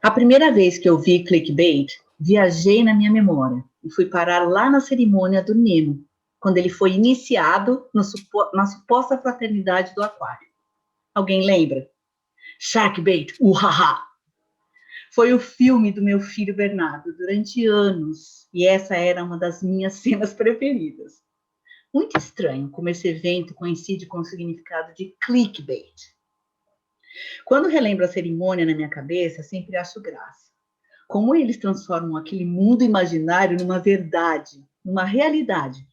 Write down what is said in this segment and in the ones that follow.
A primeira vez que eu vi clickbait, viajei na minha memória e fui parar lá na cerimônia do Nemo, quando ele foi iniciado na suposta fraternidade do aquário. Alguém lembra? Sharkbait, uhaha! Foi o filme do meu filho Bernardo durante anos e essa era uma das minhas cenas preferidas. Muito estranho como esse evento coincide com o significado de clickbait. Quando relembro a cerimônia na minha cabeça, sempre acho graça. Como eles transformam aquele mundo imaginário numa verdade, numa realidade.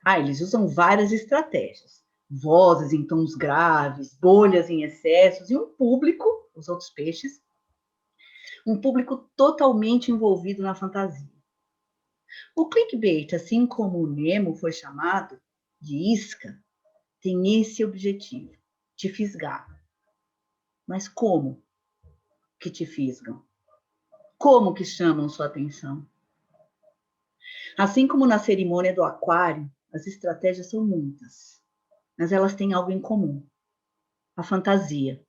Eles usam várias estratégias. Vozes em tons graves, bolhas em excessos e um público, os outros peixes, um público totalmente envolvido na fantasia. O clickbait, assim como o Nemo foi chamado de isca, tem esse objetivo, te fisgar. Mas como que te fisgam? Como que chamam sua atenção? Assim como na cerimônia do aquário, as estratégias são muitas, mas elas têm algo em comum, a fantasia.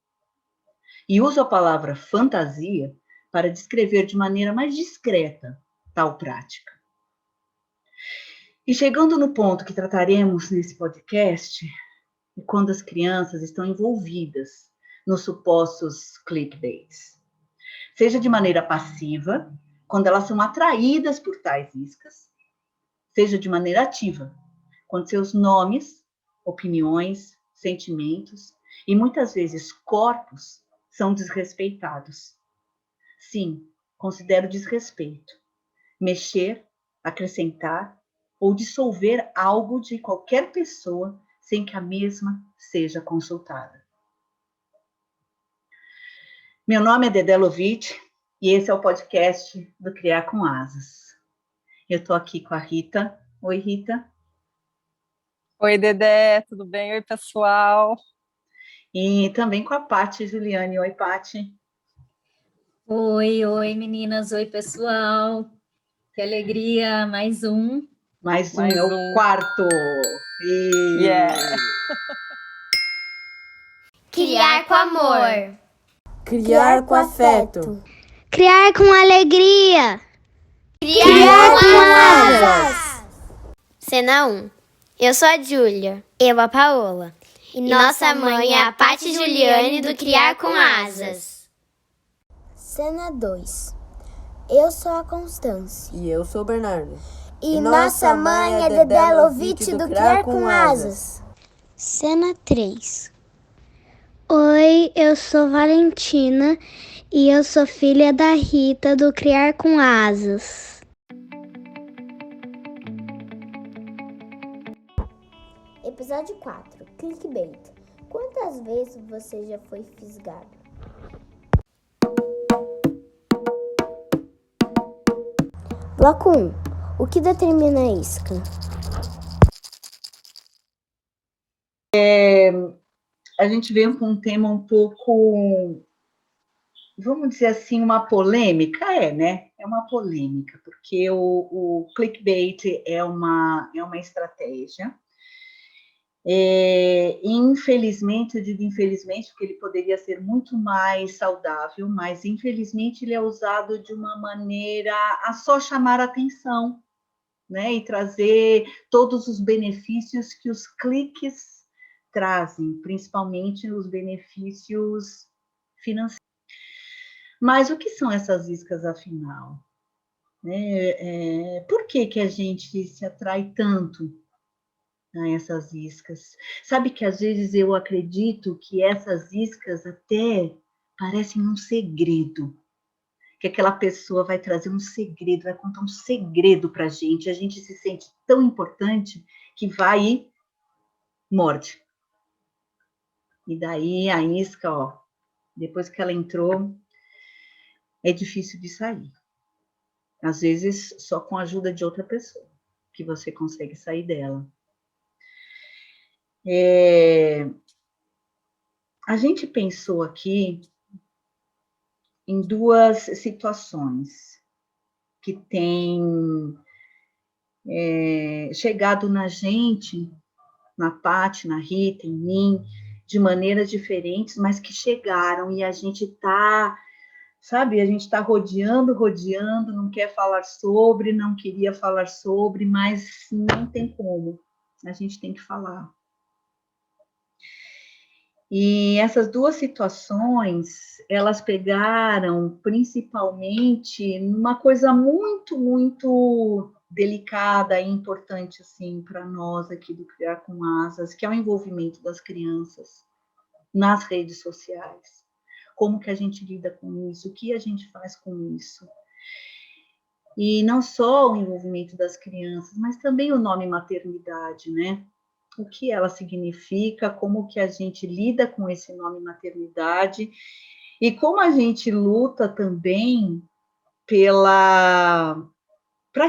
E uso a palavra fantasia para descrever de maneira mais discreta tal prática. E chegando no ponto que trataremos nesse podcast, é quando as crianças estão envolvidas nos supostos clickbaits. Seja de maneira passiva, quando elas são atraídas por tais iscas, seja de maneira ativa, quando seus nomes, opiniões, sentimentos e muitas vezes corpos são desrespeitados. Sim, considero desrespeito. Mexer, acrescentar ou dissolver algo de qualquer pessoa sem que a mesma seja consultada. Meu nome é Dedé Lovitch e esse é o podcast do Criar com Asas. Eu estou aqui com a Rita. Oi, Rita. Oi, Dedé, tudo bem? Oi, pessoal. E também com a Paty Juliane. Oi, Paty. Oi, meninas. Oi, pessoal. Que alegria, mais um. Mais um, é o quarto. Yeah. Criar com amor. Criar com afeto. Criar com alegria. Criar com asas. Cena 1. Eu sou a Júlia. Eu a Paola. E nossa mãe é a Paty Juliane do Criar com Asas. Cena 2. Eu sou a Constância. E eu sou o Bernardo. E nossa mãe é Dedé Lovitch do Criar com Asas. Cena 3. Oi, eu sou Valentina e eu sou filha da Rita do Criar com Asas. Episódio 4. Clickbait. Quantas vezes você já foi fisgado? Bloco 1. O que determina a isca? A gente veio com um tema um pouco, vamos dizer assim, uma polêmica, né? É uma polêmica, porque o clickbait é uma estratégia. Infelizmente, eu digo infelizmente, porque ele poderia ser muito mais saudável, mas infelizmente ele é usado de uma maneira a só chamar a atenção, né? E trazer todos os benefícios que os cliques trazem, principalmente os benefícios financeiros. Mas o que são essas iscas, afinal? Por que a gente se atrai tanto a essas iscas? Sabe que às vezes eu acredito que essas iscas até parecem um segredo, que aquela pessoa vai trazer um segredo, vai contar um segredo para a gente se sente tão importante que vai e morde. E daí a isca, depois que ela entrou, é difícil de sair. Às vezes só com a ajuda de outra pessoa que você consegue sair dela. A gente pensou aqui em duas situações que têm chegado na gente, na Paty, na Rita, em mim, de maneiras diferentes, mas que chegaram e a gente está sabe? A gente está rodeando, não quer falar sobre, não queria falar sobre, mas não tem como. A gente tem que falar. E essas duas situações, elas pegaram principalmente numa coisa muito, muito delicada e importante assim para nós aqui do Criar com Asas, que é o envolvimento das crianças nas redes sociais. Como que a gente lida com isso? O que a gente faz com isso? E não só o envolvimento das crianças, mas também o nome maternidade, né? O que ela significa, como que a gente lida com esse nome maternidade e como a gente luta também para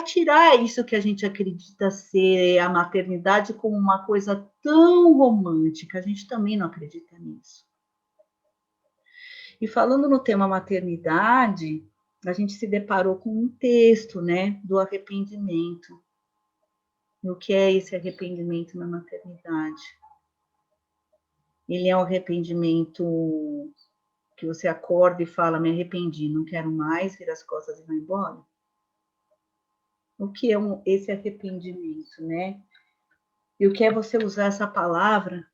tirar isso que a gente acredita ser a maternidade como uma coisa tão romântica. A gente também não acredita nisso. E falando no tema maternidade, a gente se deparou com um texto, né, do arrependimento. O que é esse arrependimento na maternidade? Ele é um arrependimento que você acorda e fala, me arrependi, não quero mais, vira as costas e vai embora? O que é esse arrependimento, né? E o que é você usar essa palavra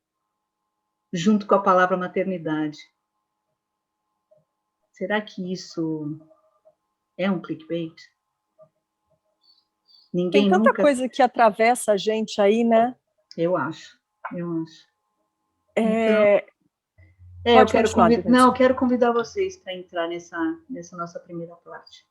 junto com a palavra maternidade? Será que isso é um clickbait? Ninguém Tem tanta nunca... coisa que atravessa a gente aí, né? Eu acho. É... Então, eu quero convidar vocês para entrar nessa nossa primeira parte.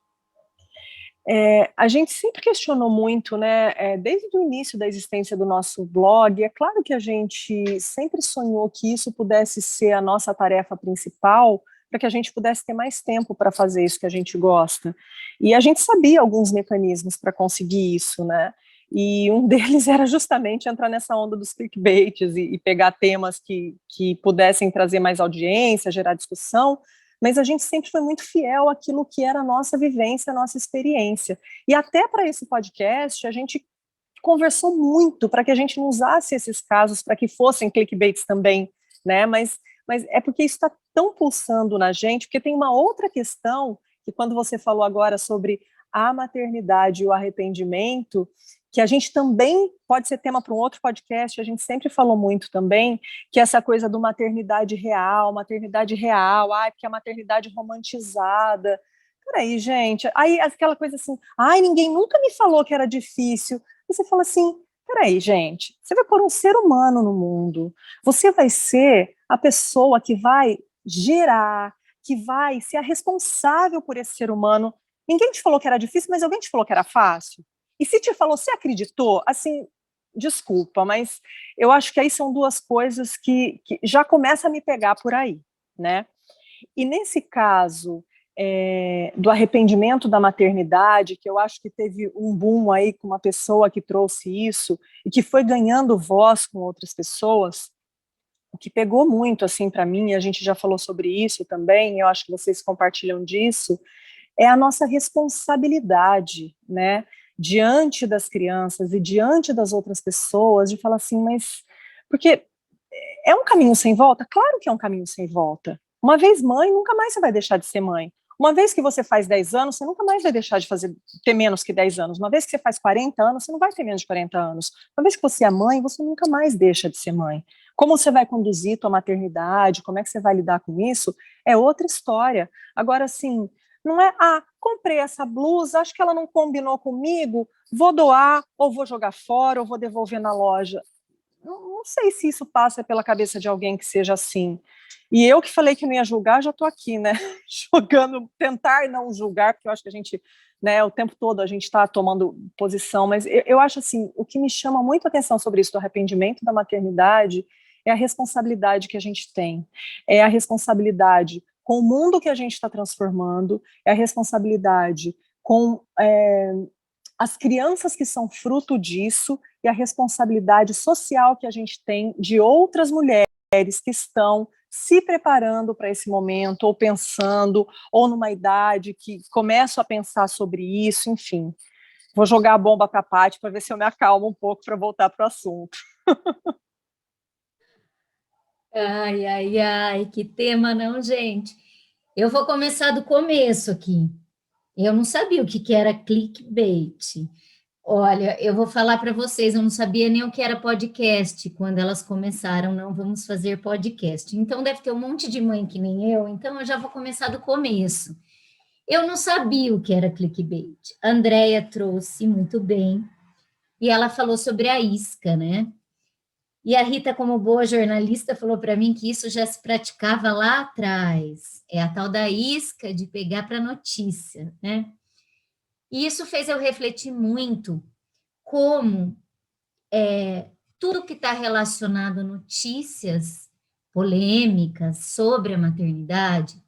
A gente sempre questionou muito, né, desde o início da existência do nosso blog, é claro que a gente sempre sonhou que isso pudesse ser a nossa tarefa principal, para que a gente pudesse ter mais tempo para fazer isso que a gente gosta. E a gente sabia alguns mecanismos para conseguir isso, né? E um deles era justamente entrar nessa onda dos clickbaits e pegar temas que pudessem trazer mais audiência, gerar discussão, mas a gente sempre foi muito fiel àquilo que era a nossa vivência, a nossa experiência. E até para esse podcast, a gente conversou muito para que a gente não usasse esses casos para que fossem clickbaits também, né? Mas é porque isso está tão pulsando na gente, porque tem uma outra questão, que quando você falou agora sobre a maternidade e o arrependimento, que a gente também pode ser tema para um outro podcast, a gente sempre falou muito também, que essa coisa do maternidade real, porque a maternidade romantizada. Peraí, gente, aí aquela coisa assim, ninguém nunca me falou que era difícil. E você fala assim, peraí, gente, você vai pôr um ser humano no mundo, você vai ser a pessoa que vai gerar, que vai ser a responsável por esse ser humano. Ninguém te falou que era difícil, mas alguém te falou que era fácil? E se te falou, você acreditou? Assim, desculpa, mas eu acho que aí são duas coisas que já começa a me pegar por aí, né? E nesse caso do arrependimento da maternidade, que eu acho que teve um boom aí com uma pessoa que trouxe isso e que foi ganhando voz com outras pessoas, o que pegou muito assim para mim, a gente já falou sobre isso também, eu acho que vocês compartilham disso, é a nossa responsabilidade, né, diante das crianças e diante das outras pessoas, de falar assim, mas, porque é um caminho sem volta? Claro que é um caminho sem volta. Uma vez mãe, nunca mais você vai deixar de ser mãe. Uma vez que você faz 10 anos, você nunca mais vai deixar de ter menos que 10 anos. Uma vez que você faz 40 anos, você não vai ter menos de 40 anos. Uma vez que você é mãe, você nunca mais deixa de ser mãe. Como você vai conduzir tua maternidade, como é que você vai lidar com isso, é outra história. Agora, assim, não é, comprei essa blusa, acho que ela não combinou comigo, vou doar, ou vou jogar fora, ou vou devolver na loja. Não sei se isso passa pela cabeça de alguém que seja assim. E eu que falei que não ia julgar, já estou aqui, né, jogando, tentar não julgar, porque eu acho que a gente, né, o tempo todo a gente está tomando posição, mas eu acho assim, o que me chama muito a atenção sobre isso do arrependimento da maternidade é a responsabilidade que a gente tem, é a responsabilidade com o mundo que a gente está transformando, é a responsabilidade com as crianças que são fruto disso e a responsabilidade social que a gente tem de outras mulheres que estão se preparando para esse momento, ou pensando, ou numa idade que começam a pensar sobre isso, enfim. Vou jogar a bomba para a Paty para ver se eu me acalmo um pouco para voltar para o assunto. Ai, que tema, não, gente? Eu vou começar do começo aqui. Eu não sabia o que era clickbait. Olha, eu vou falar para vocês, eu não sabia nem o que era podcast quando elas começaram, não vamos fazer podcast. Então, deve ter um monte de mãe que nem eu, então eu já vou começar do começo. Eu não sabia o que era clickbait. A Andrea trouxe muito bem, e ela falou sobre a isca, né? E a Rita, como boa jornalista, falou para mim que isso já se praticava lá atrás. É a tal da isca de pegar para notícia, né? E isso fez eu refletir muito como tudo que está relacionado a notícias polêmicas sobre a maternidade,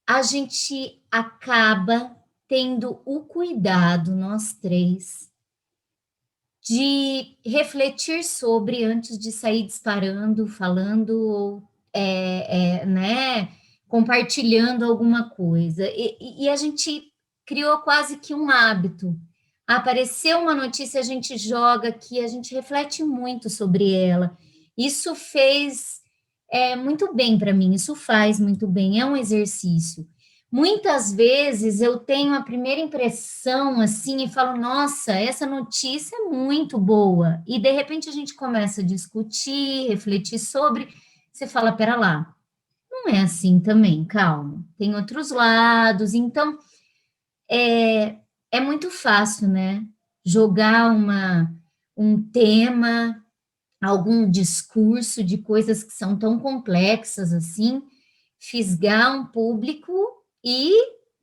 a gente acaba tendo o cuidado, nós três, de refletir sobre antes de sair disparando, falando, né, compartilhando alguma coisa. E a gente criou quase que um hábito. Apareceu uma notícia, a gente joga aqui, a gente reflete muito sobre ela. Isso fez muito bem para mim, isso faz muito bem, é um exercício. Muitas vezes eu tenho a primeira impressão assim e falo, nossa, essa notícia é muito boa. E de repente a gente começa a discutir, refletir sobre, você fala, pera lá, não é assim também, calma, tem outros lados. Então, é muito fácil, né? Jogar um tema, algum discurso de coisas que são tão complexas assim, fisgar um público e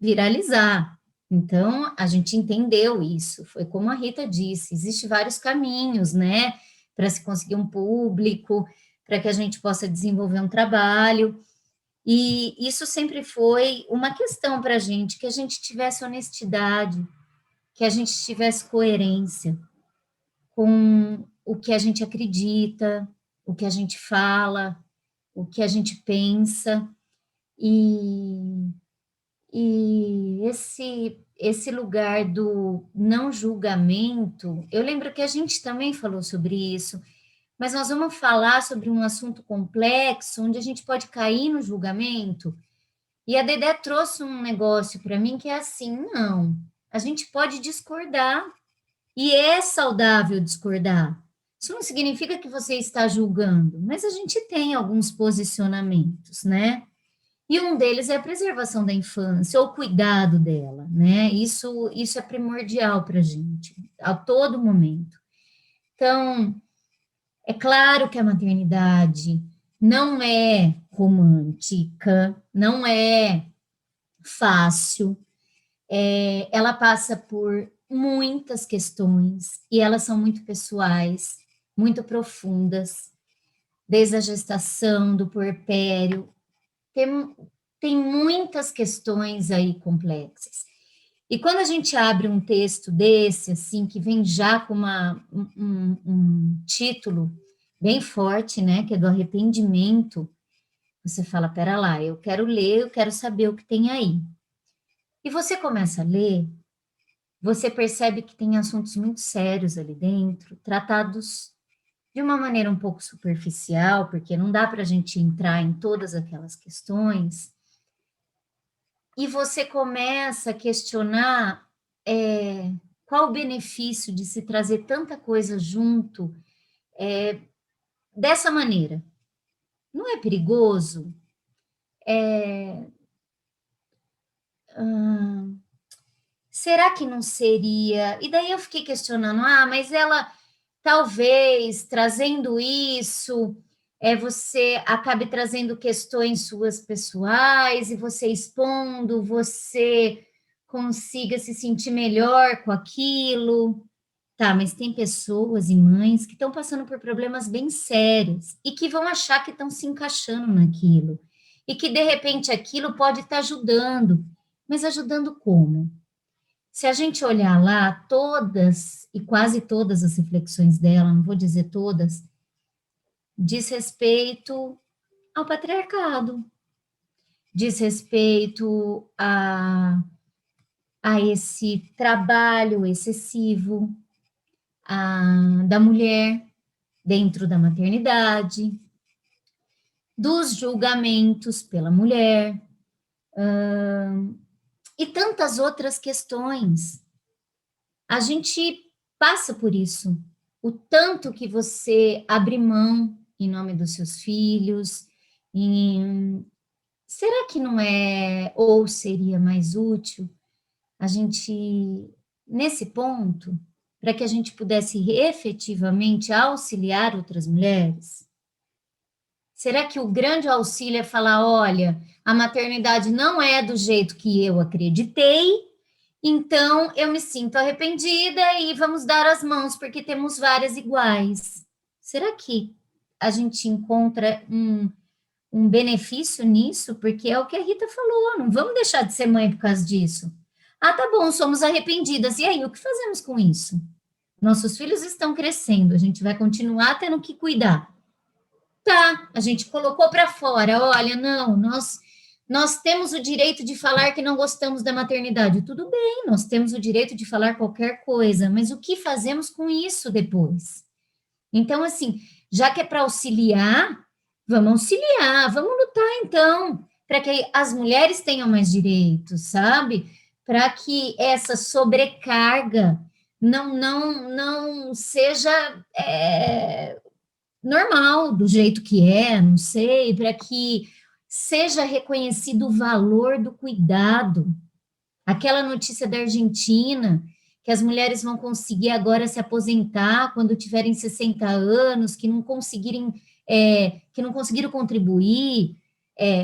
viralizar. Então, a gente entendeu isso. Foi como a Rita disse, existem vários caminhos, né? Para se conseguir um público, para que a gente possa desenvolver um trabalho. E isso sempre foi uma questão para a gente, que a gente tivesse honestidade, que a gente tivesse coerência com o que a gente acredita, o que a gente fala, o que a gente pensa, e esse lugar do não julgamento, eu lembro que a gente também falou sobre isso, mas nós vamos falar sobre um assunto complexo, onde a gente pode cair no julgamento, e a Dedé trouxe um negócio para mim que é assim, não, a gente pode discordar, e é saudável discordar. Isso não significa que você está julgando, mas a gente tem alguns posicionamentos, né? E um deles é a preservação da infância, ou o cuidado dela, né? Isso é primordial para a gente, a todo momento. Então, é claro que a maternidade não é romântica, não é fácil, ela passa por muitas questões, e elas são muito pessoais, muito profundas, desde a gestação, do puerpério, tem muitas questões aí complexas. E quando a gente abre um texto desse, assim, que vem já com um título bem forte, né, que é do arrependimento, você fala, pera lá, eu quero ler, eu quero saber o que tem aí. E você começa a ler, você percebe que tem assuntos muito sérios ali dentro, tratados de uma maneira um pouco superficial, porque não dá para a gente entrar em todas aquelas questões, e você começa a questionar qual o benefício de se trazer tanta coisa junto dessa maneira. Não é perigoso? Será que não seria? E daí eu fiquei questionando, mas ela talvez trazendo isso, você acabe trazendo questões suas pessoais e você expondo, você consiga se sentir melhor com aquilo. Tá, mas tem pessoas e mães que estão passando por problemas bem sérios e que vão achar que estão se encaixando naquilo e que, de repente, aquilo pode estar ajudando, mas ajudando como? Se a gente olhar lá, todas e quase todas as reflexões dela, não vou dizer todas, diz respeito ao patriarcado, diz respeito a esse trabalho excessivo da mulher dentro da maternidade, dos julgamentos pela mulher, e tantas outras questões. A gente passa por isso. O tanto que você abre mão em nome dos seus filhos, será que não é, ou seria mais útil a gente, nesse ponto, para que a gente pudesse efetivamente auxiliar outras mulheres? Será que o grande auxílio é falar, olha, a maternidade não é do jeito que eu acreditei, então eu me sinto arrependida e vamos dar as mãos, porque temos várias iguais. Será que a gente encontra um benefício nisso? Porque é o que a Rita falou, não vamos deixar de ser mãe por causa disso. Ah, tá bom, somos arrependidas. E aí, o que fazemos com isso? Nossos filhos estão crescendo, a gente vai continuar tendo que cuidar. Tá, a gente colocou para fora, olha, não, nós temos o direito de falar que não gostamos da maternidade. Tudo bem, nós temos o direito de falar qualquer coisa, mas o que fazemos com isso depois? Então, assim, já que é para auxiliar, vamos lutar, então, para que as mulheres tenham mais direitos, sabe? Para que essa sobrecarga não seja normal, do jeito que é, não sei, para que seja reconhecido o valor do cuidado. Aquela notícia da Argentina, que as mulheres vão conseguir agora se aposentar quando tiverem 60 anos, que não conseguiram contribuir,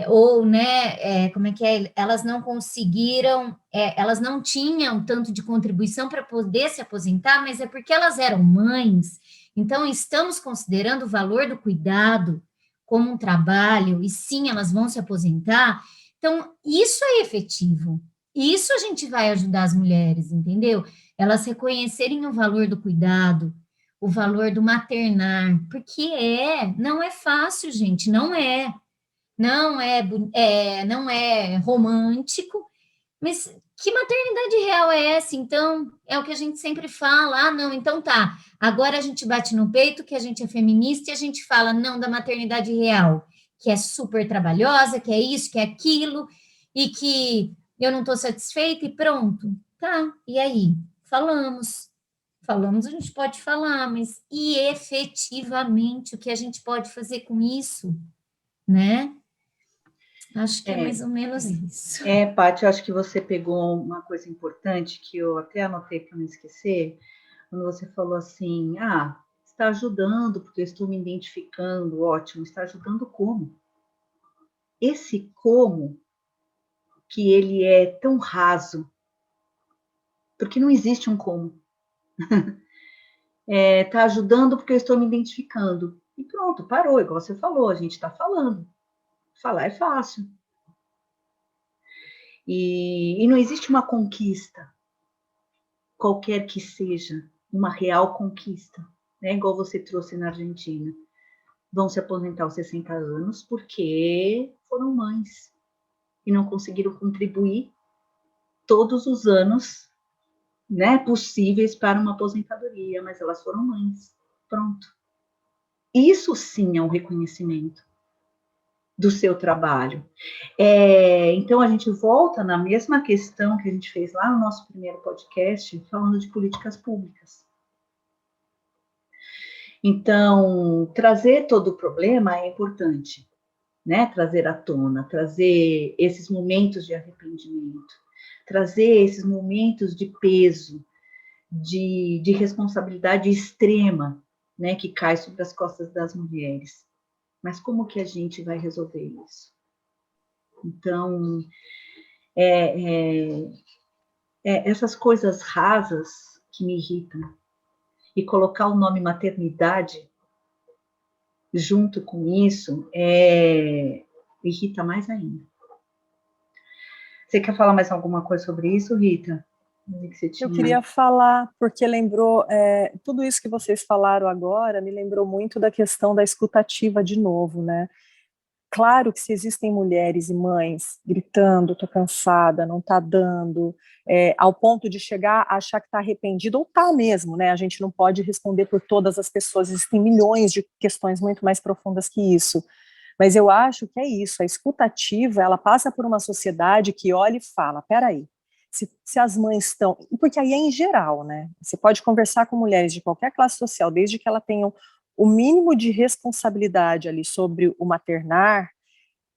ou, né, como é que é? Elas não conseguiram, elas não tinham tanto de contribuição para poder se aposentar, mas é porque elas eram mães. Então, estamos considerando o valor do cuidado como um trabalho, e sim, elas vão se aposentar. Então, isso é efetivo. Isso a gente vai ajudar as mulheres, entendeu? Elas reconhecerem o valor do cuidado, o valor do maternar, porque não é fácil, gente, não é romântico, mas que maternidade real é essa? Então, é o que a gente sempre fala, não, então tá, agora a gente bate no peito que a gente é feminista e a gente fala não da maternidade real, que é super trabalhosa, que é isso, que é aquilo, e que eu não estou satisfeita e pronto, tá, e aí? Falamos, a gente pode falar, mas e efetivamente o que a gente pode fazer com isso, né? Acho que é mais ou menos isso. Paty, eu acho que você pegou uma coisa importante que eu até anotei para não esquecer, quando você falou assim, está ajudando porque eu estou me identificando, ótimo, está ajudando como? Esse como, que ele é tão raso, porque não existe um como. Está ajudando porque eu estou me identificando. E pronto, parou, igual você falou, a gente está falando. Falar é fácil. E não existe uma conquista, qualquer que seja, uma real conquista, né? Igual você trouxe na Argentina. Vão se aposentar aos 60 anos porque foram mães e não conseguiram contribuir todos os anos, né, possíveis para uma aposentadoria, mas elas foram mães. Pronto. Isso sim é um reconhecimento do seu trabalho. Então, a gente volta na mesma questão que a gente fez lá no nosso primeiro podcast, falando de políticas públicas. Então, trazer todo o problema é importante, né? Trazer à tona, trazer esses momentos de arrependimento, trazer esses momentos de peso, de responsabilidade extrema, né? Que cai sobre as costas das mulheres. Mas como que a gente vai resolver isso? Então, essas coisas rasas que me irritam, e colocar o nome maternidade junto com isso, irrita mais ainda. Você quer falar mais alguma coisa sobre isso, Rita? Eu queria falar, porque lembrou, tudo isso que vocês falaram agora, me lembrou muito da questão da escutativa de novo, né? Claro que se existem mulheres e mães gritando, tô cansada, não tá dando, ao ponto de chegar a achar que tá arrependido, ou tá mesmo, né? A gente não pode responder por todas as pessoas, existem milhões de questões muito mais profundas que isso. Mas eu acho que é isso, a escutativa, ela passa por uma sociedade que olha e fala, peraí, se as mães estão, porque aí é em geral, né, você pode conversar com mulheres de qualquer classe social, desde que elas tenham o mínimo de responsabilidade ali sobre o maternar,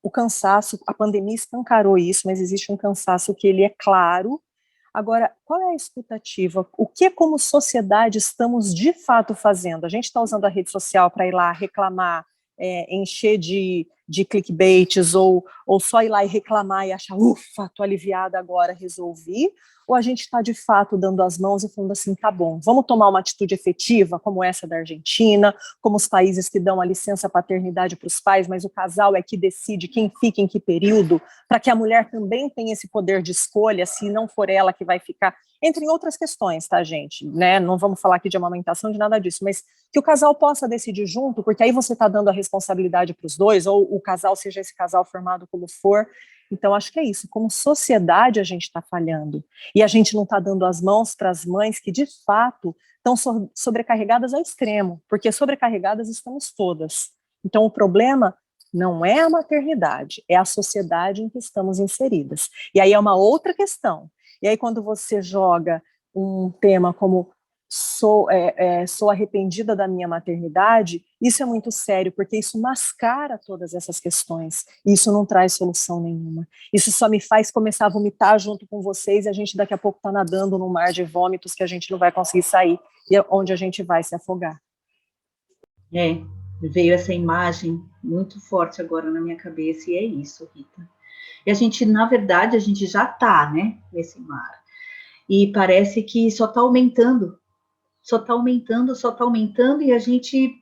o cansaço, a pandemia escancarou isso, mas existe um cansaço que ele é claro. Agora, qual é a escutativa? O que, como sociedade, estamos de fato fazendo? A gente está usando a rede social para ir lá reclamar, encher de clickbaits, ou só ir lá e reclamar e achar, ufa, tô aliviada agora, resolvi? Ou a gente está de fato dando as mãos e falando assim, tá bom, vamos tomar uma atitude efetiva, como essa da Argentina, como os países que dão a licença paternidade para os pais, mas o casal é que decide quem fica em que período, para que a mulher também tenha esse poder de escolha, se não for ela que vai ficar, entre outras questões, tá, gente? Né? Não vamos falar aqui de amamentação, de nada disso, mas que o casal possa decidir junto, porque aí você está dando a responsabilidade para os dois, ou o casal, seja esse casal formado como for. Então, acho que é isso. Como sociedade, a gente está falhando. E a gente não está dando as mãos para as mães que, de fato, estão sobrecarregadas ao extremo, porque sobrecarregadas estamos todas. Então, o problema não é a maternidade, é a sociedade em que estamos inseridas. E aí é uma outra questão. E aí, quando você joga um tema como sou arrependida da minha maternidade, isso é muito sério, porque isso mascara todas essas questões, e isso não traz solução nenhuma. Isso só me faz começar a vomitar junto com vocês, e a gente daqui a pouco está nadando num mar de vômitos que a gente não vai conseguir sair, e é onde a gente vai se afogar. Veio essa imagem muito forte agora na minha cabeça, e é isso, Rita. E a gente, na verdade, a gente já está, né, nesse mar. E parece que só está aumentando, e a gente,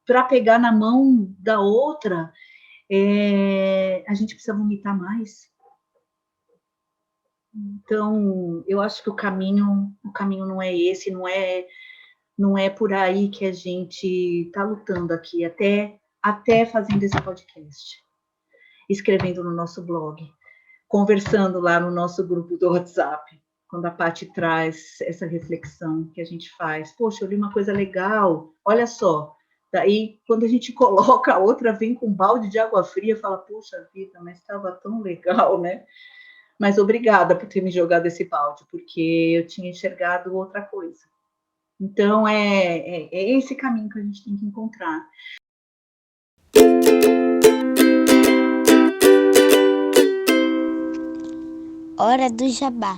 para pegar na mão da outra, a gente precisa vomitar mais. Então, eu acho que o caminho não é esse, não é por aí que a gente está lutando aqui, até fazendo esse podcast, escrevendo no nosso blog, conversando lá no nosso grupo do WhatsApp, quando a Paty traz essa reflexão que a gente faz. Poxa, eu li uma coisa legal, olha só. Daí, quando a gente coloca, a outra vem com um balde de água fria e fala, poxa vida, mas estava tão legal, né? Mas obrigada por ter me jogado esse balde, porque eu tinha enxergado outra coisa. Então, é esse caminho que a gente tem que encontrar. Hora do jabá.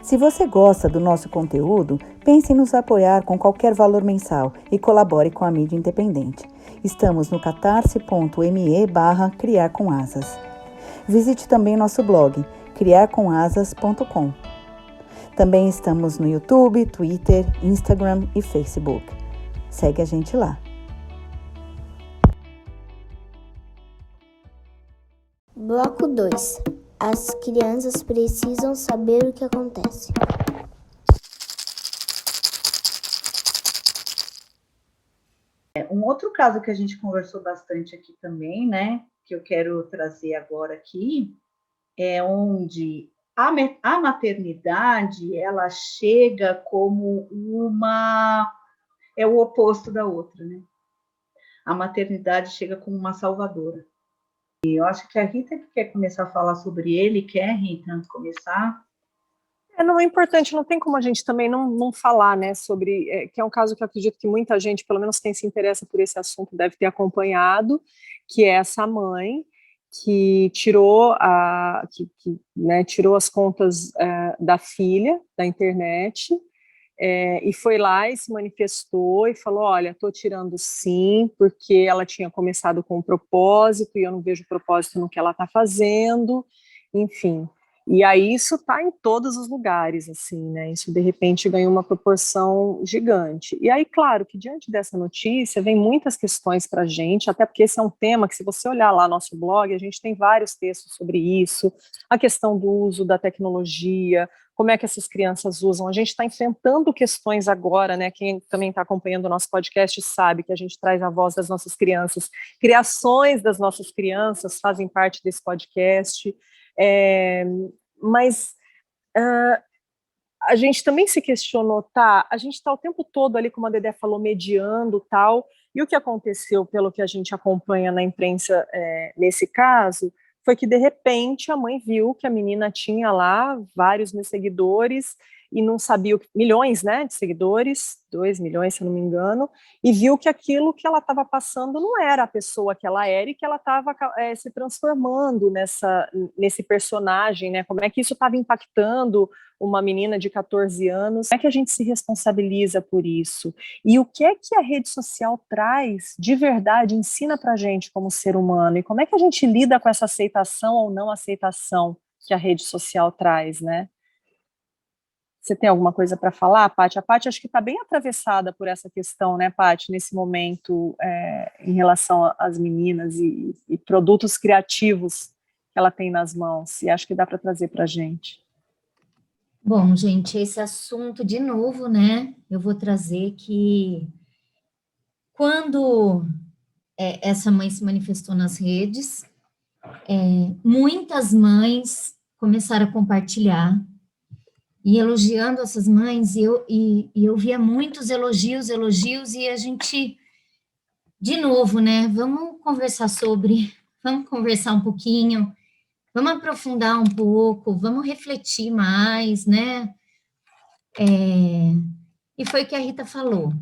Se você gosta do nosso conteúdo, pense em nos apoiar com qualquer valor mensal e colabore com a mídia independente. Estamos no catarse.me/criarcomasas. Visite também nosso blog, criarcomasas.com. Também estamos no YouTube, Twitter, Instagram e Facebook. Segue a gente lá. Bloco 2. As crianças precisam saber o que acontece. Um outro caso que a gente conversou bastante aqui também, né, que eu quero trazer agora aqui, é onde a maternidade, ela chega como é o oposto da outra, né? A maternidade chega como uma salvadora. E eu acho que a Rita quer começar a falar sobre ele. Quer, Rita, começar? Não é importante, não tem como a gente também não falar, né, sobre, que é um caso que eu acredito que muita gente, pelo menos quem se interessa por esse assunto, deve ter acompanhado, que é essa mãe que tirou tirou as contas da filha da internet, e foi lá e se manifestou e falou, olha, estou tirando sim, porque ela tinha começado com um propósito e eu não vejo propósito no que ela está fazendo, enfim. E aí isso está em todos os lugares, assim, né? Isso de repente ganhou uma proporção gigante. E aí, claro, que diante dessa notícia vem muitas questões para a gente, até porque esse é um tema que, se você olhar lá no nosso blog, a gente tem vários textos sobre isso, a questão do uso da tecnologia, como é que essas crianças usam. A gente está enfrentando questões agora, né? Quem também está acompanhando o nosso podcast sabe que a gente traz a voz das nossas crianças, criações das nossas crianças fazem parte desse podcast. Mas a gente também se questionou, tá? A gente está o tempo todo ali, como a Dedé falou, mediando tal, e o que aconteceu, pelo que a gente acompanha na imprensa nesse caso, foi que de repente a mãe viu que a menina tinha lá vários mil seguidores e não sabia, milhões, né, de seguidores, 2 milhões, se eu não me engano, e viu que aquilo que ela estava passando não era a pessoa que ela era e que ela estava se transformando nesse personagem, né, como é que isso estava impactando uma menina de 14 anos, como é que a gente se responsabiliza por isso? E o que é que a rede social traz de verdade, ensina pra gente como ser humano, e como é que a gente lida com essa aceitação ou não aceitação que a rede social traz, né? Você tem alguma coisa para falar, Paty? A Paty acho que está bem atravessada por essa questão, né, Paty, nesse momento, em relação às meninas e produtos criativos que ela tem nas mãos, e acho que dá para trazer para a gente. Bom, gente, esse assunto, de novo, né, eu vou trazer que quando essa mãe se manifestou nas redes, muitas mães começaram a compartilhar e elogiando essas mães, e eu via muitos elogios, e a gente, de novo, né, vamos conversar um pouquinho, vamos aprofundar um pouco, vamos refletir mais, né, e foi o que a Rita falou.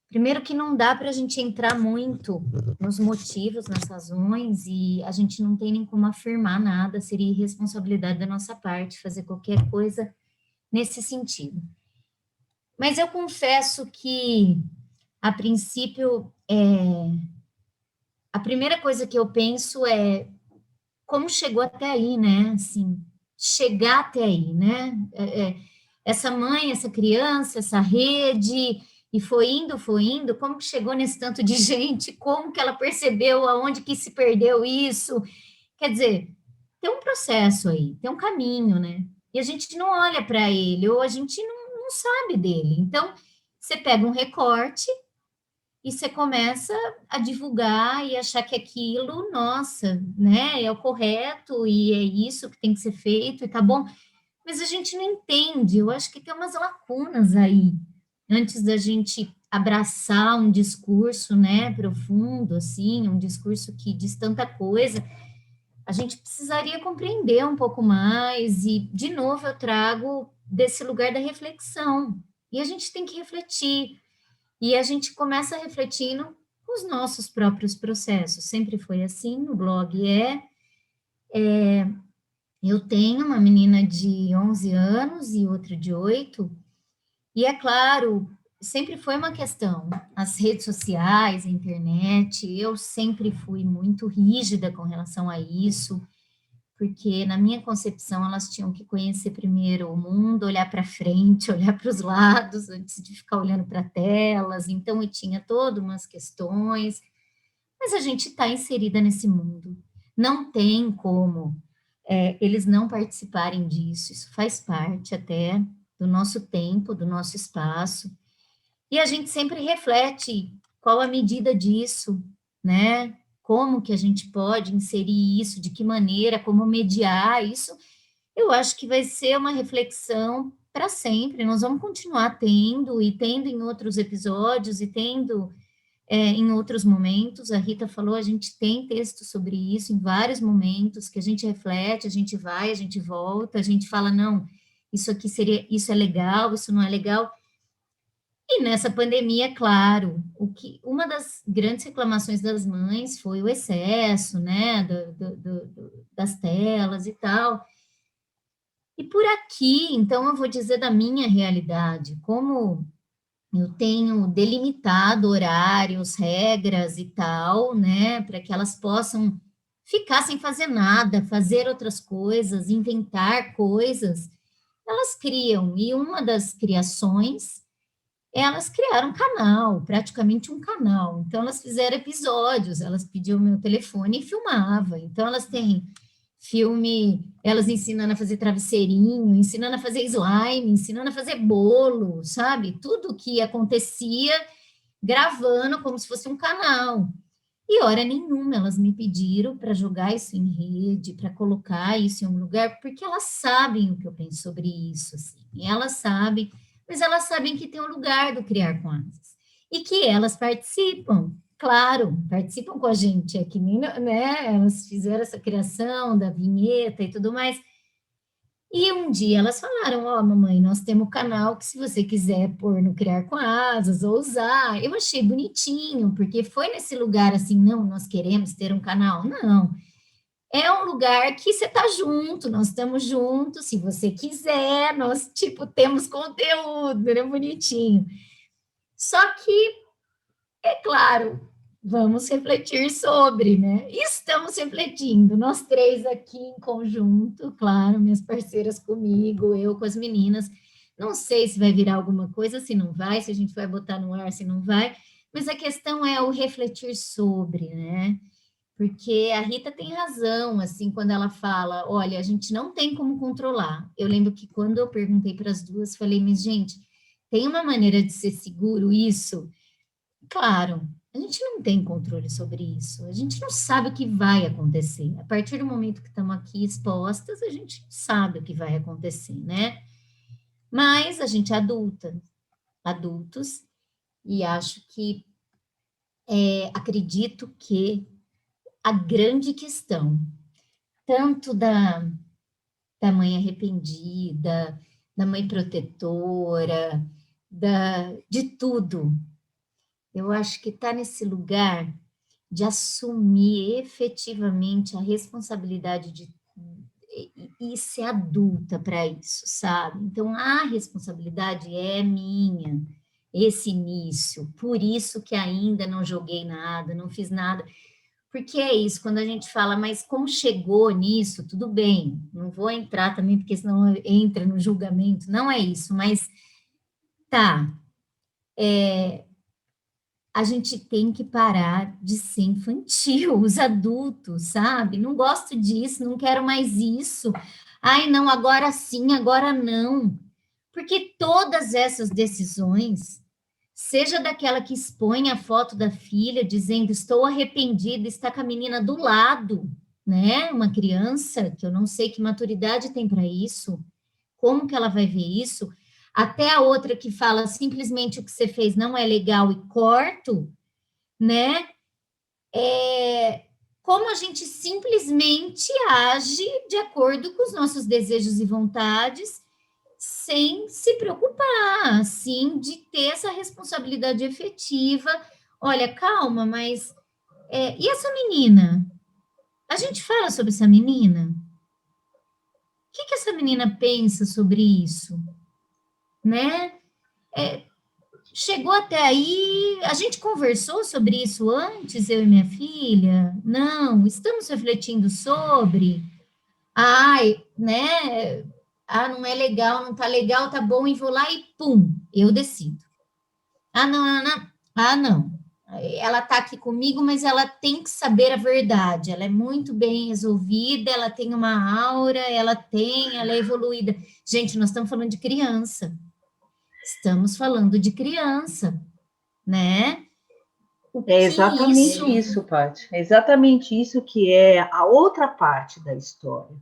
Primeiro que não dá para a gente entrar muito nos motivos, nas razões, e a gente não tem nem como afirmar nada, seria irresponsabilidade da nossa parte fazer qualquer coisa nesse sentido. Mas eu confesso que, a princípio, a primeira coisa que eu penso é como chegou até aí, né? Assim, chegar até aí, né? Essa mãe, essa criança, essa rede, e foi indo, como que chegou nesse tanto de gente? Como que ela percebeu aonde que se perdeu isso? Quer dizer, tem um processo aí, tem um caminho, né? E a gente não olha para ele, ou a gente não sabe dele. Então, você pega um recorte e você começa a divulgar e achar que aquilo, nossa, né, é o correto e é isso que tem que ser feito e tá bom. Mas a gente não entende, eu acho que tem umas lacunas aí, antes da gente abraçar um discurso, né, profundo, assim, um discurso que diz tanta coisa. A gente precisaria compreender um pouco mais, e, de novo, eu trago desse lugar da reflexão. E a gente tem que refletir, e a gente começa refletindo os nossos próprios processos. Sempre foi assim, no blog eu tenho uma menina de 11 anos e outra de 8, e é claro, sempre foi uma questão, as redes sociais, a internet, eu sempre fui muito rígida com relação a isso, porque na minha concepção elas tinham que conhecer primeiro o mundo, olhar para frente, olhar para os lados, antes de ficar olhando para telas, então eu tinha todas umas questões, mas a gente está inserida nesse mundo, não tem como eles não participarem disso, isso faz parte até do nosso tempo, do nosso espaço, e a gente sempre reflete qual a medida disso, né? Como que a gente pode inserir isso, de que maneira, como mediar isso, eu acho que vai ser uma reflexão para sempre, nós vamos continuar tendo, e tendo em outros episódios, e tendo em outros momentos, a Rita falou, a gente tem texto sobre isso em vários momentos, que a gente reflete, a gente vai, a gente volta, a gente fala, não, isso aqui isso é legal, isso não é legal. E nessa pandemia, claro, uma das grandes reclamações das mães foi o excesso, né, das telas e tal. E por aqui, então, eu vou dizer da minha realidade, como eu tenho delimitado horários, regras e tal, né, para que elas possam ficar sem fazer nada, fazer outras coisas, inventar coisas, elas criam. E uma das criações, elas criaram um canal, praticamente um canal. Então, elas fizeram episódios, elas pediam meu telefone e filmava. Então, elas têm filme, elas ensinando a fazer travesseirinho, ensinando a fazer slime, ensinando a fazer bolo, sabe? Tudo que acontecia, gravando como se fosse um canal. E hora nenhuma elas me pediram para jogar isso em rede, para colocar isso em um lugar, porque elas sabem o que eu penso sobre isso, assim. Elas sabem, mas elas sabem que tem um lugar do Criar com Asas. E que elas participam, claro, participam com a gente, é que nem, né, elas fizeram essa criação da vinheta e tudo mais. E um dia elas falaram, ó, mamãe, nós temos um canal que se você quiser pôr no Criar com Asas ou usar, eu achei bonitinho, porque foi nesse lugar assim, não, nós queremos ter um canal, não. É um lugar que você tá junto, nós estamos juntos, se você quiser, nós, tipo, temos conteúdo, né, bonitinho. Só que, é claro, vamos refletir sobre, né? Estamos refletindo, nós três aqui em conjunto, claro, minhas parceiras comigo, eu com as meninas. Não sei se vai virar alguma coisa, se não vai, se a gente vai botar no ar, se não vai, mas a questão é o refletir sobre, né? Porque a Rita tem razão, assim, quando ela fala, olha, a gente não tem como controlar. Eu lembro que quando eu perguntei para as duas, falei, mas gente, tem uma maneira de ser seguro isso? Claro, a gente não tem controle sobre isso, a gente não sabe o que vai acontecer. A partir do momento que estamos aqui expostas, a gente sabe o que vai acontecer, né? Mas a gente é adultos, e acho que, acredito que a grande questão, tanto da mãe arrependida, da mãe protetora, de tudo, eu acho que está nesse lugar de assumir efetivamente a responsabilidade e ser adulta para isso, sabe? Então, a responsabilidade é minha, esse início, por isso que ainda não joguei nada, não fiz nada, porque é isso, quando a gente fala, mas como chegou nisso, tudo bem, não vou entrar também, porque senão entra no julgamento, não é isso, mas tá, a gente tem que parar de ser infantil, os adultos, sabe? Não gosto disso, não quero mais isso. Ai, não, agora sim, agora não. Porque todas essas decisões, seja daquela que expõe a foto da filha dizendo estou arrependida, está com a menina do lado, né? Uma criança que eu não sei que maturidade tem para isso, como que ela vai ver isso? Até a outra que fala simplesmente o que você fez não é legal e corto, né? Como a gente simplesmente age de acordo com os nossos desejos e vontades, sem se preocupar, assim, de ter essa responsabilidade efetiva. Olha, calma, mas e essa menina? A gente fala sobre essa menina? O que essa menina pensa sobre isso? Né? Chegou até aí, a gente conversou sobre isso antes, eu e minha filha? Não, estamos refletindo sobre? Ai, né? Ah, não é legal, não tá legal, tá bom, e vou lá e pum, eu decido. Ah, não, não, não. Ah, não. Ela tá aqui comigo, mas ela tem que saber a verdade. Ela é muito bem resolvida, ela tem uma aura, ela é evoluída. Gente, nós estamos falando de criança. Estamos falando de criança, né? É exatamente isso, Paty. É exatamente isso que é a outra parte da história,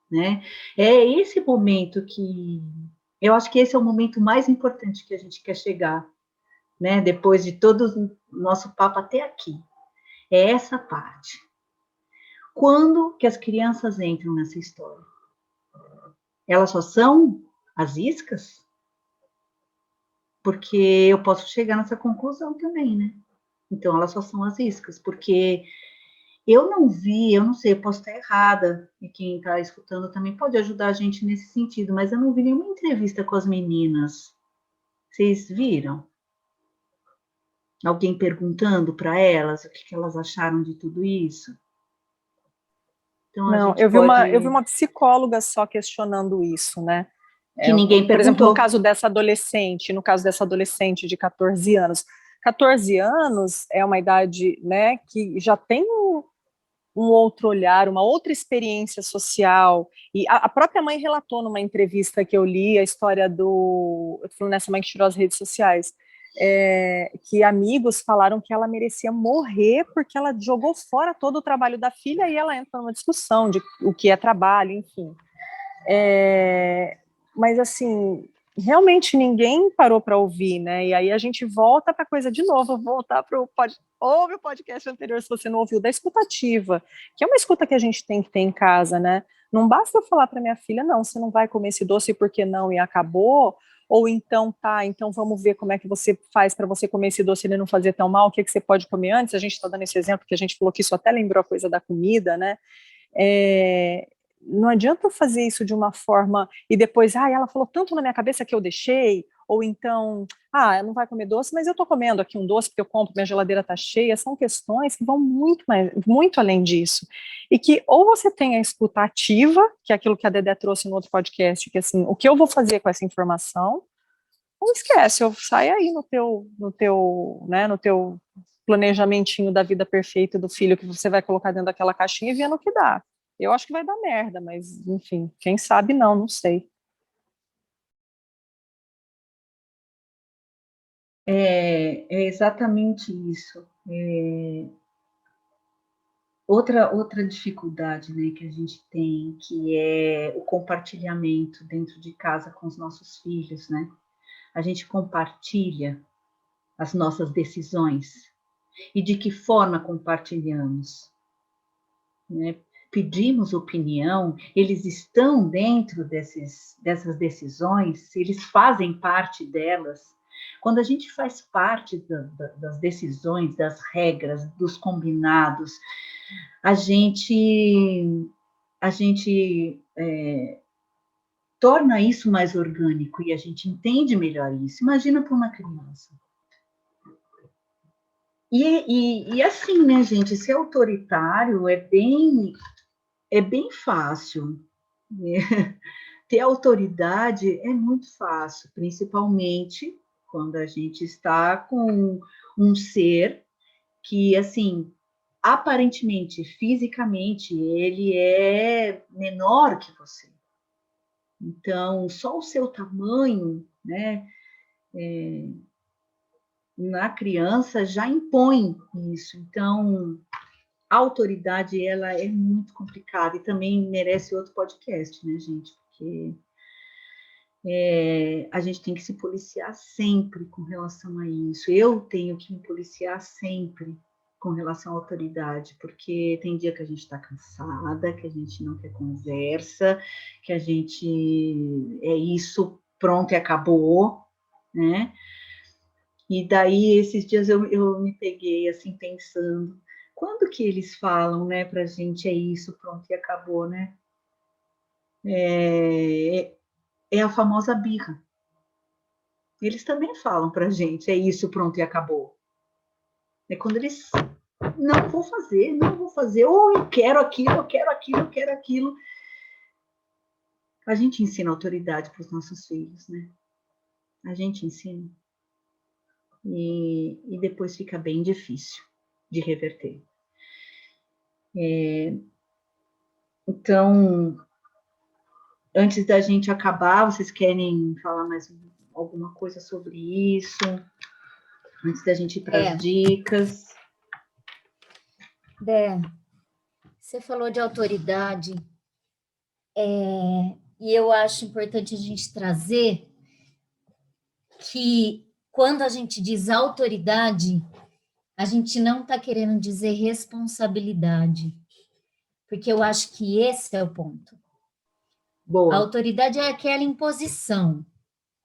né? É esse momento que... Eu acho que esse é o momento mais importante que a gente quer chegar, né? Depois de todo o nosso papo até aqui. É essa parte. Quando que as crianças entram nessa história? Elas só são as iscas? Porque eu posso chegar nessa conclusão também, né? Então, elas só são as iscas, porque eu não vi, eu não sei, eu posso estar errada, e quem está escutando também pode ajudar a gente nesse sentido, mas eu não vi nenhuma entrevista com as meninas. Vocês viram? Alguém perguntando para elas o que elas acharam de tudo isso? Então, não, eu vi uma psicóloga só questionando isso, né? Que ninguém perguntou. Por exemplo, no caso dessa adolescente de 14 anos. 14 anos é uma idade, né, que já tem um outro olhar, uma outra experiência social, e a própria mãe relatou numa entrevista que eu li a história eu tô falando nessa mãe que tirou as redes sociais, que amigos falaram que ela merecia morrer porque ela jogou fora todo o trabalho da filha, e ela entra numa discussão de o que é trabalho, enfim. Mas, assim, realmente ninguém parou para ouvir, né? E aí a gente volta para a coisa de novo, voltar para ouve o podcast anterior se você não ouviu, da escutativa, que é uma escuta que a gente tem que ter em casa, né? Não basta eu falar para minha filha, não, você não vai comer esse doce porque não e acabou, ou então, tá, então vamos ver como é que você faz para você comer esse doce e ele não fazer tão mal, o que você pode comer antes. A gente está dando esse exemplo que a gente falou que isso até lembrou a coisa da comida, né? Não adianta eu fazer isso de uma forma e depois, ela falou tanto na minha cabeça que eu deixei, ou então, não vai comer doce, mas eu estou comendo aqui um doce porque eu compro, minha geladeira está cheia. São questões que vão muito além disso. E que ou você tem a escuta ativa, que é aquilo que a Dedé trouxe no outro podcast, que assim, o que eu vou fazer com essa informação, ou esquece, ou sai aí no teu planejamentinho da vida perfeita do filho que você vai colocar dentro daquela caixinha e vendo o que dá. Eu acho que vai dar merda, mas, enfim, quem sabe não sei. É exatamente isso. Outra dificuldade, né, que a gente tem, que é o compartilhamento dentro de casa com os nossos filhos, né? A gente compartilha as nossas decisões. E de que forma compartilhamos? Né? Pedimos opinião, eles estão dentro dessas decisões, eles fazem parte delas. Quando a gente faz parte das decisões, das regras, dos combinados, a gente torna isso mais orgânico e a gente entende melhor isso. Imagina para uma criança. E assim, né, gente, ser autoritário é bem fácil. Ter autoridade é muito fácil, principalmente quando a gente está com um ser que, assim, aparentemente, fisicamente, ele é menor que você. Então, só o seu tamanho, né, na criança já impõe isso. Então, a autoridade, ela é muito complicada e também merece outro podcast, né, gente? Porque a gente tem que se policiar sempre com relação a isso. Eu tenho que me policiar sempre com relação à autoridade, porque tem dia que a gente está cansada, que a gente não quer conversa, que a gente é isso, pronto e acabou, né? E daí, esses dias eu me peguei, assim, pensando, quando que eles falam, né, pra gente, é isso, pronto e acabou, né? É a famosa birra. Eles também falam pra gente, é isso, pronto e acabou. É quando eles, não vou fazer, ou eu quero aquilo. A gente ensina autoridade para os nossos filhos, né? A gente ensina. E depois fica bem difícil de reverter. Então, antes da gente acabar, vocês querem falar mais alguma coisa sobre isso? Antes da gente ir para as dicas. Dé, você falou de autoridade, e eu acho importante a gente trazer que quando a gente diz autoridade, a gente não está querendo dizer responsabilidade, porque eu acho que esse é o ponto. Boa. A autoridade é aquela imposição.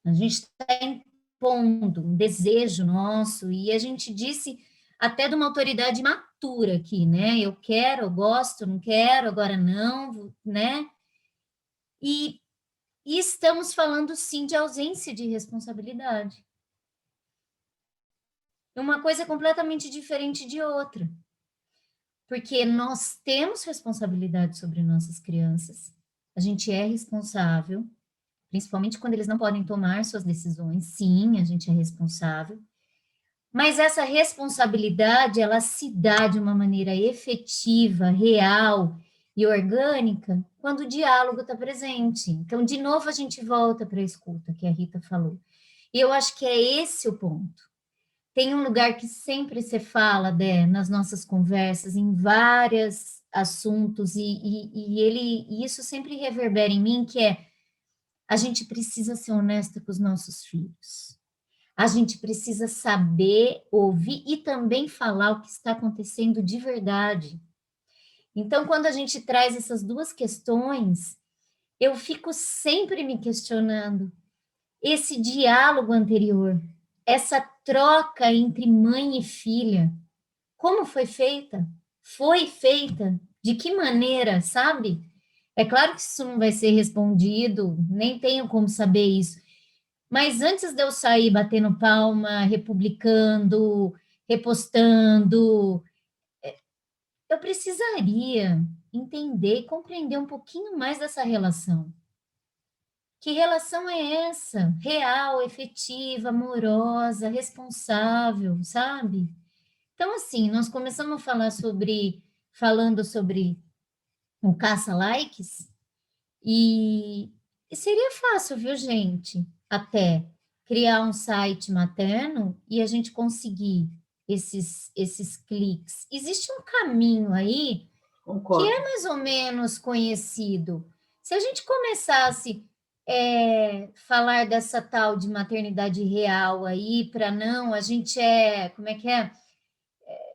A gente está impondo um desejo nosso, e a gente disse até de uma autoridade matura aqui, né? Eu quero, eu gosto, não quero, agora não, né? E estamos falando, sim, de ausência de responsabilidade. Uma coisa é completamente diferente de outra. Porque nós temos responsabilidade sobre nossas crianças. A gente é responsável, principalmente quando eles não podem tomar suas decisões. Sim, a gente é responsável. Mas essa responsabilidade, ela se dá de uma maneira efetiva, real e orgânica quando o diálogo está presente. Então, de novo, a gente volta para a escuta que a Rita falou. E eu acho que é esse o ponto. tem um lugar que sempre se fala, Dé, nas nossas conversas, em vários assuntos, e isso sempre reverbera em mim, que é a gente precisa ser honesta com os nossos filhos. A gente precisa saber, ouvir e também falar o que está acontecendo de verdade. Então, quando a gente traz essas duas questões, eu fico sempre me questionando esse diálogo anterior, essa troca entre mãe e filha, como foi feita? Foi feita? De que maneira, sabe? É claro que isso não vai ser respondido, nem tenho como saber isso. Mas antes de eu sair batendo palma, republicando, repostando, eu precisaria entender e compreender um pouquinho mais dessa relação. Que relação é essa? Real, efetiva, amorosa, responsável, sabe? Então, assim, nós começamos a falar falando sobre o caça-likes, e seria fácil, viu, gente? Até criar um site materno e a gente conseguir esses cliques. Existe um caminho aí que é mais ou menos conhecido. Se a gente começasse falar dessa tal de maternidade real aí, para não, a gente como é que é?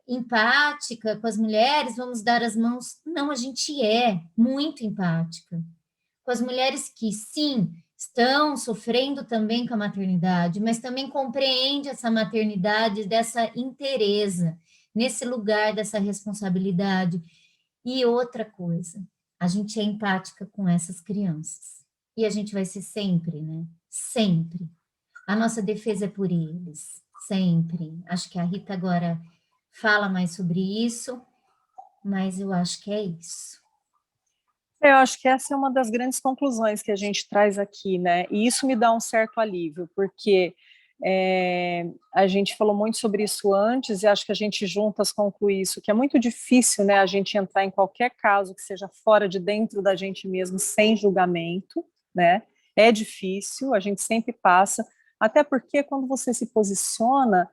Empática com as mulheres, vamos dar as mãos. Não, a gente é muito empática com as mulheres que, sim, estão sofrendo também com a maternidade, mas também compreende essa maternidade dessa inteireza, nesse lugar dessa responsabilidade. E outra coisa, a gente é empática com essas crianças. E a gente vai ser sempre, né? Sempre. A nossa defesa é por eles, sempre. Acho que a Rita agora fala mais sobre isso, mas eu acho que é isso. Eu acho que essa é uma das grandes conclusões que a gente traz aqui, né? E isso me dá um certo alívio, porque a gente falou muito sobre isso antes e acho que a gente juntas conclui isso, que é muito difícil, né, a gente entrar em qualquer caso que seja fora de dentro da gente mesmo, sem julgamento, né? É difícil, a gente sempre passa, até porque quando você se posiciona,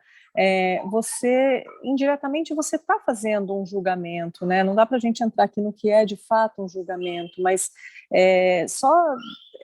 você, indiretamente, você está fazendo um julgamento, né? Não dá para a gente entrar aqui no que é de fato um julgamento, mas só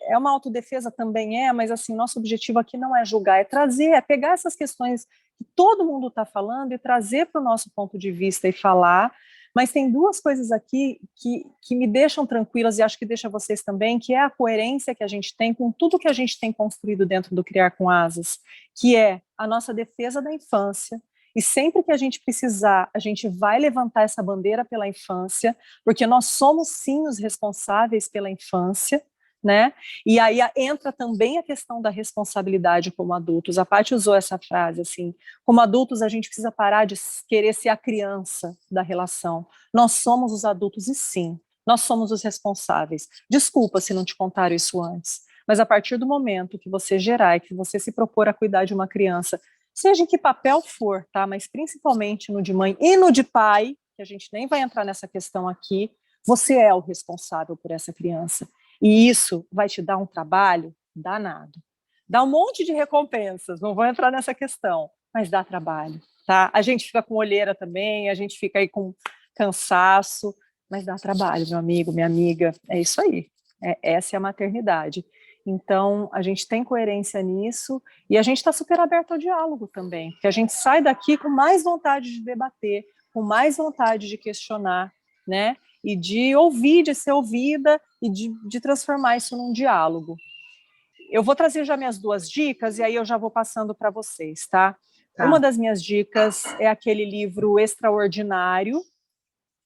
é uma autodefesa também, mas assim, nosso objetivo aqui não é julgar, é trazer, é pegar essas questões que todo mundo está falando e trazer para o nosso ponto de vista e falar. Mas tem duas coisas aqui que me deixam tranquilas e acho que deixa vocês também, que é a coerência que a gente tem com tudo que a gente tem construído dentro do Criar com Asas, que é a nossa defesa da infância, e sempre que a gente precisar, a gente vai levantar essa bandeira pela infância, porque nós somos sim os responsáveis pela infância, né? E aí entra também a questão da responsabilidade como adultos. A Paty usou essa frase assim: como adultos a gente precisa parar de querer ser a criança da relação. Nós somos os adultos e sim, nós somos os responsáveis. Desculpa se não te contaram isso antes, mas a partir do momento que você gerar e que você se propor a cuidar de uma criança, seja em que papel for, tá? Mas principalmente no de mãe e no de pai, que a gente nem vai entrar nessa questão aqui, você é o responsável por essa criança. E isso vai te dar um trabalho danado. Dá um monte de recompensas, não vou entrar nessa questão, mas dá trabalho, tá? A gente fica com olheira também, a gente fica aí com cansaço, mas dá trabalho, meu amigo, minha amiga, é isso aí. Essa é a maternidade. Então, a gente tem coerência nisso e a gente está super aberto ao diálogo também, que a gente sai daqui com mais vontade de debater, com mais vontade de questionar, né? E de ouvir, de ser ouvida e de transformar isso num diálogo. Eu vou trazer já minhas duas dicas e aí eu já vou passando para vocês, tá? Uma das minhas dicas é aquele livro Extraordinário,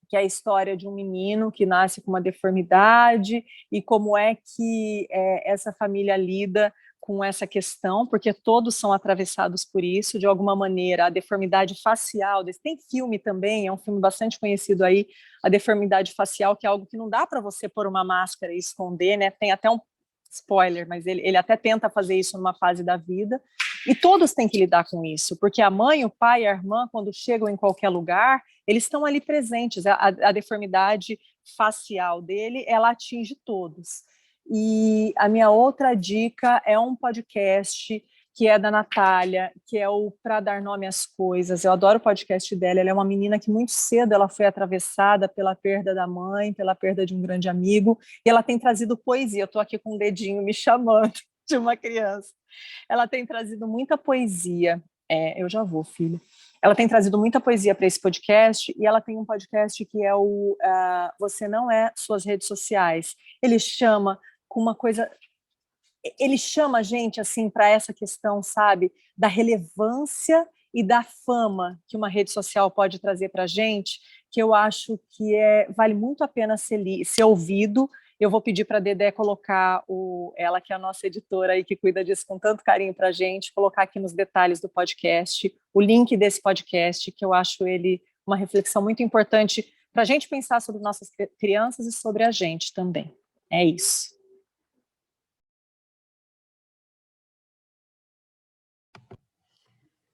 que é a história de um menino que nasce com uma deformidade e como é que essa família lida com essa questão, porque todos são atravessados por isso, de alguma maneira, a deformidade facial, tem filme também, é um filme bastante conhecido aí, a deformidade facial, que é algo que não dá para você pôr uma máscara e esconder, né? Tem até um spoiler, mas ele até tenta fazer isso numa fase da vida, e todos têm que lidar com isso, porque a mãe, o pai e a irmã, quando chegam em qualquer lugar, eles estão ali presentes, a deformidade facial dele, ela atinge todos. E a minha outra dica é um podcast que é da Natália, que é o Pra Dar Nome às Coisas. Eu adoro o podcast dela. Ela é uma menina que muito cedo ela foi atravessada pela perda da mãe, pela perda de um grande amigo, e ela tem trazido poesia. Eu estou aqui com um dedinho me chamando de uma criança. Ela tem trazido muita poesia. Eu já vou, filho. Ela tem trazido muita poesia para esse podcast, e ela tem um podcast que é o Você Não É Suas Redes Sociais. Ele chama com uma coisa... Ele chama a gente assim para essa questão, sabe, da relevância e da fama que uma rede social pode trazer para a gente, que eu acho que vale muito a pena ser ouvido. Eu vou pedir para a Dedé colocar ela que é a nossa editora aí, que cuida disso com tanto carinho para a gente, colocar aqui nos detalhes do podcast o link desse podcast, que eu acho ele uma reflexão muito importante para a gente pensar sobre nossas crianças e sobre a gente também. É isso.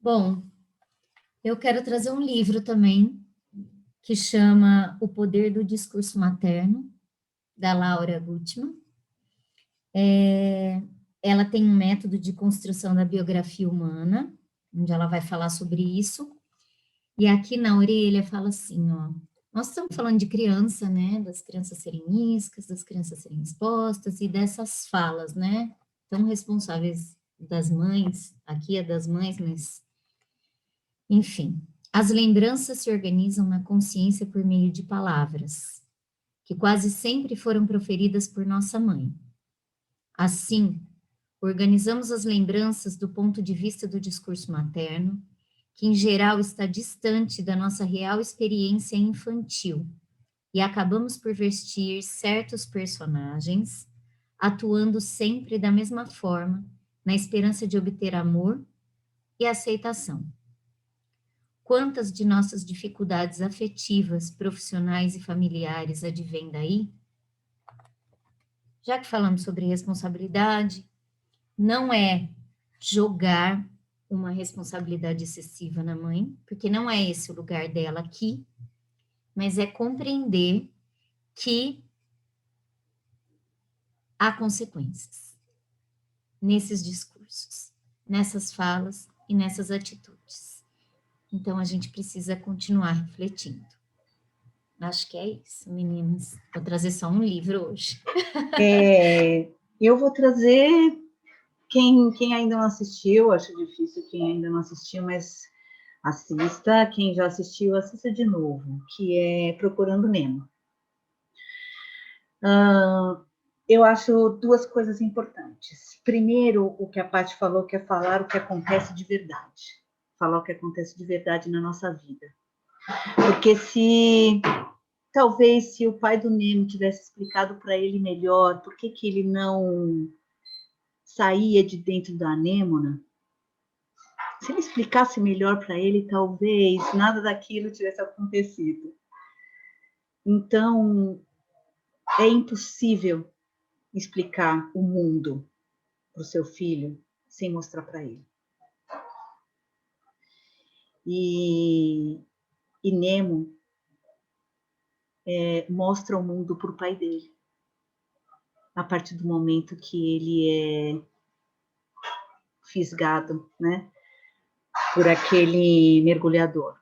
Bom, eu quero trazer um livro também, que chama O Poder do Discurso Materno, da Laura Gutman. Ela tem um método de construção da biografia humana, onde ela vai falar sobre isso. E aqui na orelha fala assim, ó, nós estamos falando de criança, né, das crianças serem iscas, das crianças serem expostas, e dessas falas, né, tão responsáveis das mães, aqui é das mães, mas... Enfim, as lembranças se organizam na consciência por meio de palavras, que quase sempre foram proferidas por nossa mãe. Assim, organizamos as lembranças do ponto de vista do discurso materno, que em geral está distante da nossa real experiência infantil, e acabamos por vestir certos personagens, atuando sempre da mesma forma, na esperança de obter amor e aceitação. Quantas de nossas dificuldades afetivas, profissionais e familiares advêm daí? Já que falamos sobre responsabilidade, não é jogar uma responsabilidade excessiva na mãe, porque não é esse o lugar dela aqui, mas é compreender que há consequências nesses discursos, nessas falas e nessas atitudes. Então, a gente precisa continuar refletindo. Acho que é isso, meninas. Vou trazer só um livro hoje. Eu vou trazer, quem ainda não assistiu, acho difícil quem ainda não assistiu, mas assista. Quem já assistiu, assista de novo, que é Procurando Nemo. Eu acho duas coisas importantes. Primeiro, o que a Paty falou, que é falar o que acontece de verdade. Falar o que acontece de verdade na nossa vida. Porque talvez se o pai do Nemo tivesse explicado para ele melhor por que ele não saía de dentro da anêmona, se ele explicasse melhor para ele, talvez nada daquilo tivesse acontecido. Então, é impossível explicar o mundo para o seu filho sem mostrar para ele. E Nemo mostra o mundo para o pai dele, a partir do momento que ele é fisgado, né, por aquele mergulhador.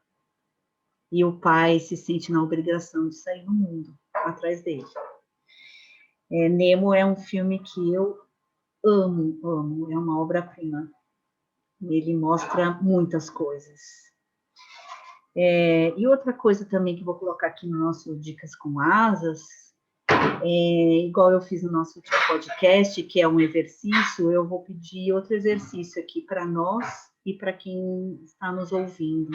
E o pai se sente na obrigação de sair no mundo atrás dele. Nemo é um filme que eu amo, é uma obra-prima. Ele mostra muitas coisas. E outra coisa também que vou colocar aqui no nosso Dicas com Asas, igual eu fiz no nosso último podcast, que é um exercício, eu vou pedir outro exercício aqui para nós e para quem está nos ouvindo,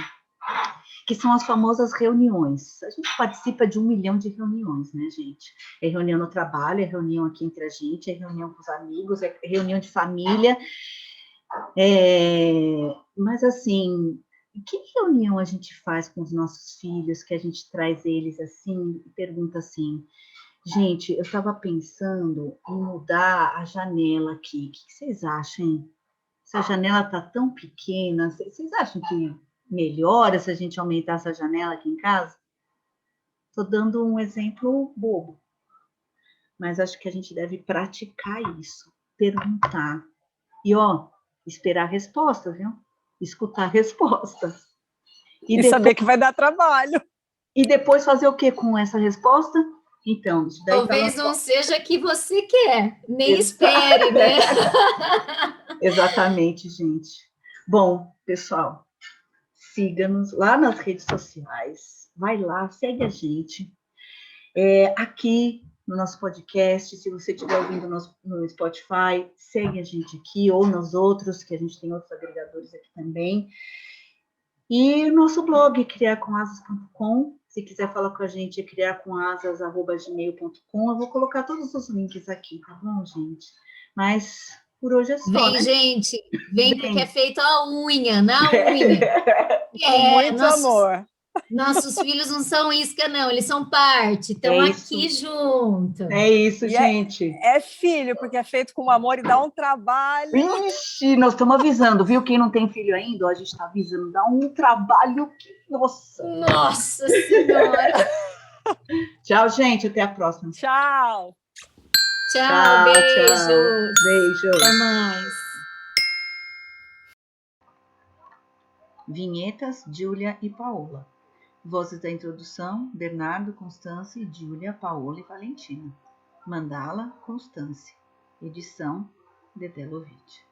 que são as famosas reuniões. A gente participa de 1 milhão de reuniões, né, gente? É reunião no trabalho, é reunião aqui entre a gente, é reunião com os amigos, é reunião de família. Mas, assim, que reunião a gente faz com os nossos filhos, que a gente traz eles assim e pergunta assim: gente, eu estava pensando em mudar a janela aqui, o que vocês acham, hein? Essa janela está tão pequena, vocês acham que melhora se a gente aumentar essa janela aqui em casa? Estou dando um exemplo bobo, mas acho que a gente deve praticar isso, perguntar. E, esperar a resposta, viu? Escutar a resposta. E saber que vai dar trabalho. E depois fazer o que com essa resposta? Então, isso daí talvez não seja que você quer, nem espere, né? Exatamente, gente. Bom, pessoal, siga-nos lá nas redes sociais. Vai lá, segue a gente. Aqui no nosso podcast, se você estiver ouvindo no Spotify, segue a gente aqui, ou nos outros, que a gente tem outros agregadores aqui também. E nosso blog, criarcomasas.com. Se quiser falar com a gente, é criarcomasas@gmail.com. Eu vou colocar todos os links aqui, tá bom, gente? Mas por hoje é só, Vem, né? gente, vem porque é feito a unha, na unha. Com muito amor. Nossos filhos não são isca, não, eles são parte, estão aqui junto. É isso, gente. É filho, porque é feito com amor e dá um trabalho. Ixi, nós estamos avisando, viu? Quem não tem filho ainda, ó, a gente está avisando, dá um trabalho que... Nossa Senhora! Tchau, gente, até a próxima. Tchau, beijos. Beijo. Até mais. Vinhetas, Júlia e Paola. Vozes da introdução, Bernardo, Constance, Júlia, Paola e Valentina. Mandala, Constance. Edição, Dedelovitch.